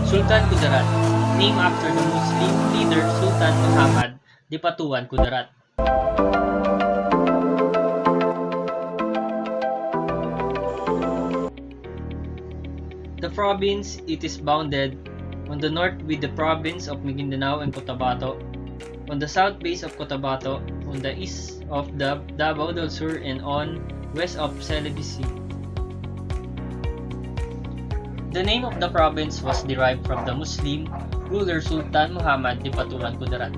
Sultan Kudarat, named after the Muslim leader Sultan Muhammad Dipatuan Kudarat. The province, it is bounded on the north with the province of Maguindanao and Cotabato, on the south base of Cotabato, on the east of the Davao del Sur, and on west of Celebes Sea. The name of the province was derived from the Muslim ruler Sultan Muhammad Dipatuan Kudarat.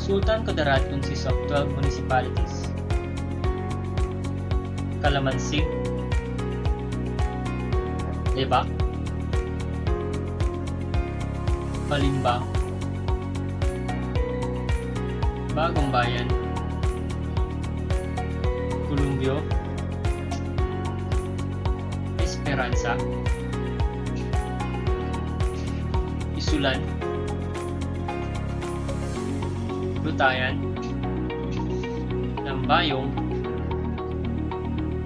Sultan Kudarat consists of 12 municipalities: Calamansig, Lebak, Balimbang, Bagong Bayan, Columbio, Esperanza, Isulan, Lutayan, Lambayong,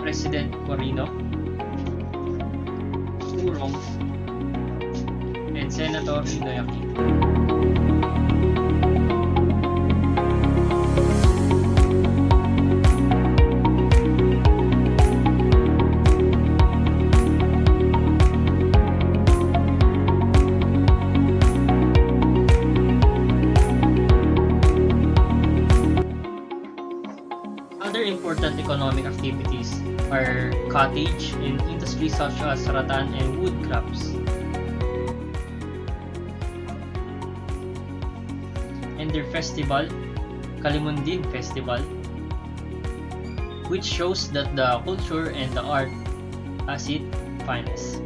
President Quirino, Urong, and Senator Ninoy Aquino. Other important economic activities are cottage and industries such as rattan and wood crops. And their festival, Kalimundin Festival, which shows that the culture and the art as its finest.